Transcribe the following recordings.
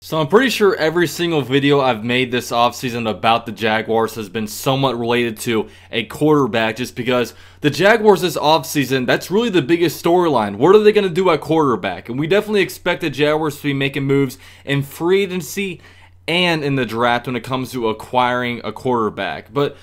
So I'm pretty sure every single video I've made this offseason about the Jaguars has been somewhat related to a quarterback, just because the Jaguars this offseason, that's really the biggest storyline. What are they going to do at quarterback? And we definitely expect the Jaguars to be making moves in free agency and in the draft when it comes to acquiring a quarterback. But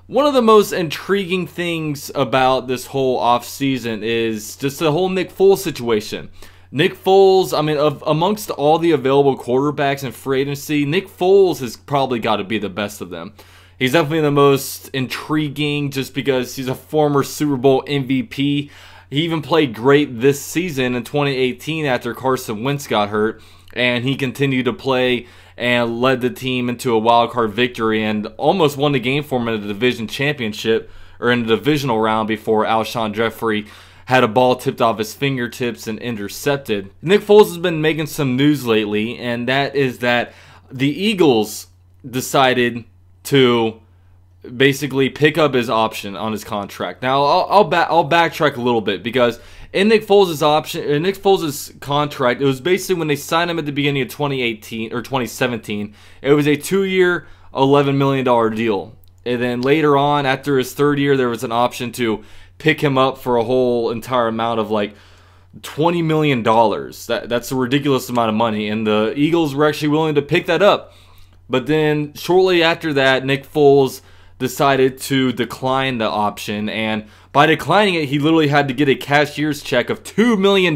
one of the most intriguing things about this whole offseason is just the whole Nick Foles situation. Nick Foles, I mean, amongst all the available quarterbacks in free agency, Nick Foles has probably got to be the best of them. He's definitely the most intriguing just because he's a former Super Bowl MVP. He even played great this season in 2018 after Carson Wentz got hurt, and he continued to play and led the team into a wild card victory and almost won the game for him in the division championship, or in the divisional round, before Alshon Jeffrey had a ball tipped off his fingertips and intercepted. Nick Foles has been making some news lately, and that is that the Eagles decided to basically pick up his option on his contract. Now, I'll backtrack a little bit, because in Nick Foles' contract, it was basically when they signed him at the beginning of 2018 or 2017. It was a 2-year, $11 million deal, and then later on, after his third year, there was an option to pick him up for a whole entire amount of like $20 million. That's a ridiculous amount of money, and the Eagles were actually willing to pick that up. But then shortly after that, Nick Foles decided to decline the option, and by declining it, he literally had to get a cashier's check of $2 million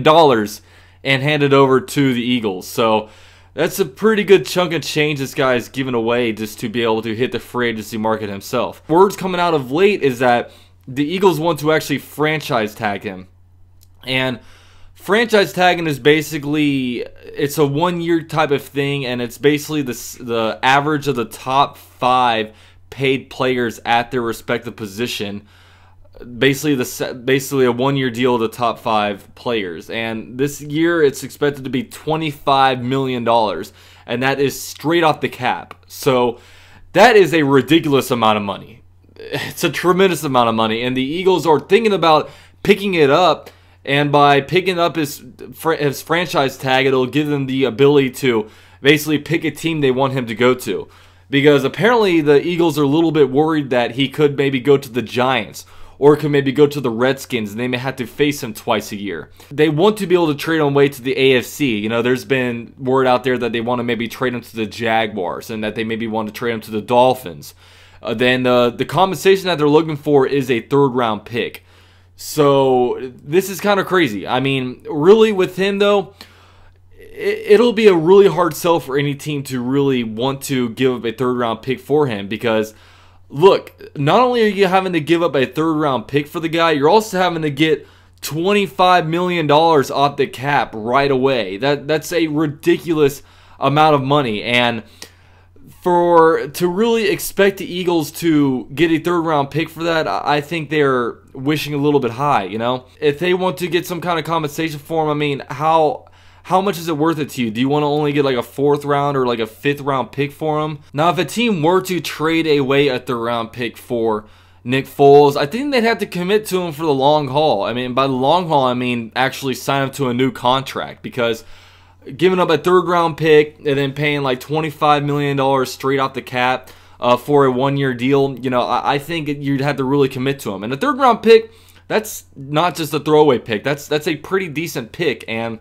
and hand it over to the Eagles. So that's a pretty good chunk of change this guy's given away just to be able to hit the free agency market himself. Words coming out of late is that the Eagles want to actually franchise tag him. And franchise tagging is basically, it's a 1-year type of thing, and it's basically the average of the top 5 paid players at their respective position. Basically a 1-year deal of the top 5 players. And this year it's expected to be $25 million, and that is straight off the cap. So that is a ridiculous amount of money. It's a tremendous amount of money, and the Eagles are thinking about picking it up, and by picking up his franchise tag, it'll give them the ability to basically pick a team they want him to go to. Because apparently the Eagles are a little bit worried that he could maybe go to the Giants, or could maybe go to the Redskins, and they may have to face him twice a year. They want to be able to trade him away to the AFC. You know, there's been word out there that they want to maybe trade him to the Jaguars, and that they maybe want to trade him to the Dolphins. Then the compensation that they're looking for is a 3rd-round pick. So this is kind of crazy. I mean, really with him though, it'll be a really hard sell for any team to really want to give up a 3rd-round pick for him, because look, not only are you having to give up a 3rd-round pick for the guy, you're also having to get $25 million off the cap right away. That's a ridiculous amount of money, and to really expect the Eagles to get a 3rd-round pick for that, I think they're wishing a little bit high, you know? If they want to get some kind of compensation for him, I mean, how much is it worth it to you? Do you want to only get like a 4th round or like a 5th round pick for him? Now, if a team were to trade away a 3rd-round pick for Nick Foles, I think they'd have to commit to him for the long haul. I mean, by the long haul, I mean actually sign him to a new contract, because giving up a 3rd-round pick and then paying like $25 million straight off the cap for a 1-year deal, you know, I think you'd have to really commit to him. And a 3rd-round pick, that's not just a throwaway pick. That's a pretty decent pick. And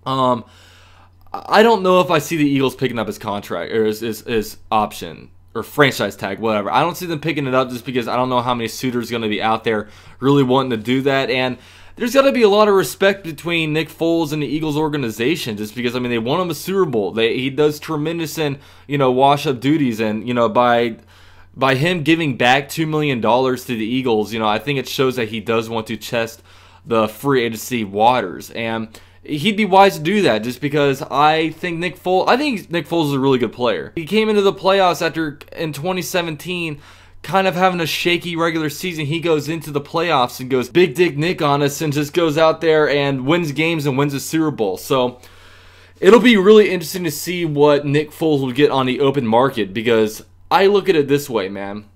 I don't know if I see the Eagles picking up his contract or his option or franchise tag, whatever. I don't see them picking it up just because I don't know how many suitors are going to be out there really wanting to do that. And there's got to be a lot of respect between Nick Foles and the Eagles organization, just because, I mean, they won him a Super Bowl. He does tremendous in, you know, wash-up duties, and, you know, by him giving back $2 million to the Eagles, you know, I think it shows that he does want to test the free agency waters, and he'd be wise to do that, just because I think Nick Foles is a really good player. He came into the playoffs in 2017, kind of having a shaky regular season. He goes into the playoffs and goes Big Dick Nick on us, and just goes out there and wins games and wins a Super Bowl. So it'll be really interesting to see what Nick Foles will get on the open market, because I look at it this way, man.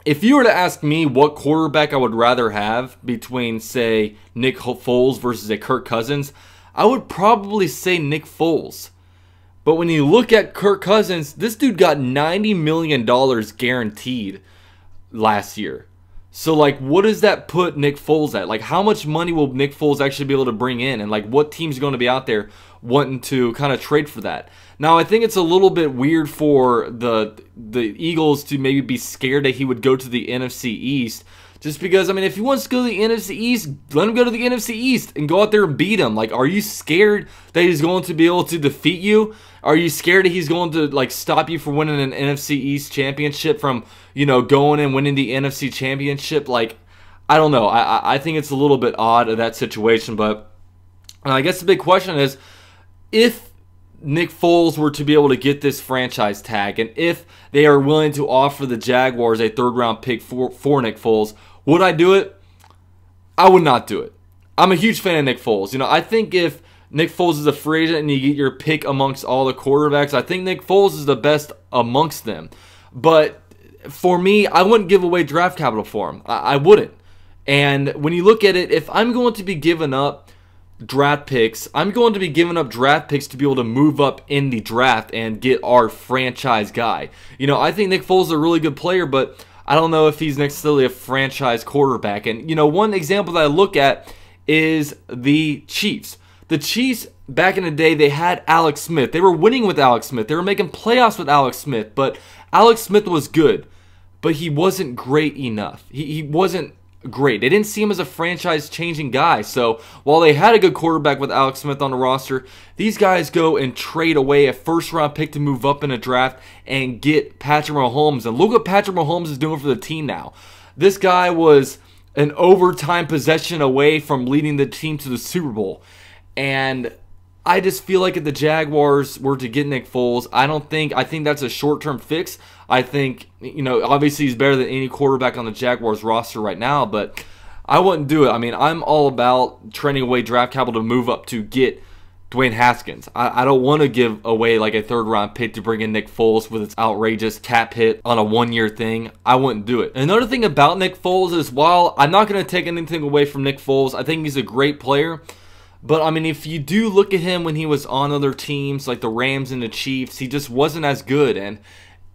If you were to ask me what quarterback I would rather have between, say, Nick Foles versus a Kirk Cousins, I would probably say Nick Foles. But when you look at Kirk Cousins, this dude got $90 million guaranteed last year. So, like, what does that put Nick Foles at? Like, how much money will Nick Foles actually be able to bring in? And, like, what team's going to be out there wanting to kind of trade for that? Now, I think it's a little bit weird for the Eagles to maybe be scared that he would go to the NFC East. Just because, I mean, if he wants to go to the NFC East, let him go to the NFC East and go out there and beat him. Like, are you scared that he's going to be able to defeat you? Are you scared that he's going to, like, stop you from winning an NFC East championship from, you know, going and winning the NFC championship? Like, I don't know. I think it's a little bit odd of that situation. But I guess the big question is, if Nick Foles were to be able to get this franchise tag, and if they are willing to offer the Jaguars a third-round pick for Nick Foles, would I do it? I would not do it. I'm a huge fan of Nick Foles. You know, I think if Nick Foles is a free agent and you get your pick amongst all the quarterbacks, I think Nick Foles is the best amongst them. But for me, I wouldn't give away draft capital for him. I wouldn't. And when you look at it, if I'm going to be giving up draft picks, I'm going to be giving up draft picks to be able to move up in the draft and get our franchise guy. You know, I think Nick Foles is a really good player, but I don't know if he's necessarily a franchise quarterback. And, you know, one example that I look at is the Chiefs. The Chiefs, back in the day, they had Alex Smith. They were winning with Alex Smith. They were making playoffs with Alex Smith. But Alex Smith was good, but he wasn't great enough. He wasn't great. They didn't see him as a franchise-changing guy. So while they had a good quarterback with Alex Smith on the roster, these guys go and trade away a first-round pick to move up in a draft and get Patrick Mahomes. And look what Patrick Mahomes is doing for the team now. This guy was an overtime possession away from leading the team to the Super Bowl. And I just feel like if the Jaguars were to get Nick Foles, I think that's a short-term fix. I think, you know, obviously he's better than any quarterback on the Jaguars roster right now, but I wouldn't do it. I mean, I'm all about trading away draft capital to move up to get Dwayne Haskins. I don't want to give away like a third-round pick to bring in Nick Foles with its outrageous cap hit on a one-year thing. I wouldn't do it. Another thing about Nick Foles is, while I'm not going to take anything away from Nick Foles, I think he's a great player. But, I mean, if you do look at him when he was on other teams like the Rams and the Chiefs, he just wasn't as good. And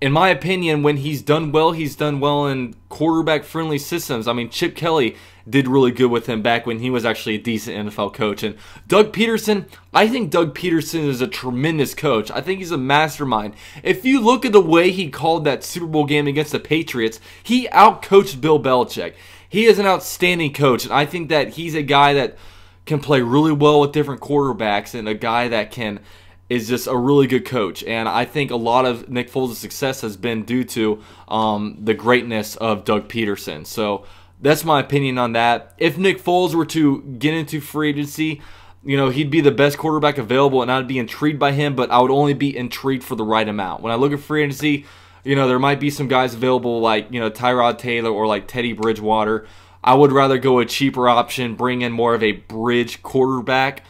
in my opinion, when he's done well in quarterback-friendly systems. I mean, Chip Kelly did really good with him back when he was actually a decent NFL coach. And Doug Peterson, I think Doug Peterson is a tremendous coach. I think he's a mastermind. If you look at the way he called that Super Bowl game against the Patriots, he outcoached Bill Belichick. He is an outstanding coach, and I think that he's a guy that can play really well with different quarterbacks, and a guy that is just a really good coach. And I think a lot of Nick Foles' success has been due to the greatness of Doug Peterson. So that's my opinion on that. If Nick Foles were to get into free agency, you know, he'd be the best quarterback available, and I'd be intrigued by him, but I would only be intrigued for the right amount. When I look at free agency, you know, there might be some guys available like, you know, Tyrod Taylor or like Teddy Bridgewater. I would rather go a cheaper option, bring in more of a bridge quarterback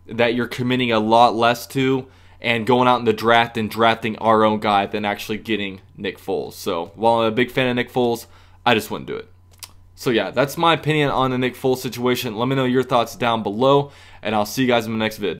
that you're committing a lot less to, and going out in the draft and drafting our own guy than actually getting Nick Foles. So while I'm a big fan of Nick Foles, I just wouldn't do it. So yeah, that's my opinion on the Nick Foles situation. Let me know your thoughts down below, and I'll see you guys in the next vid.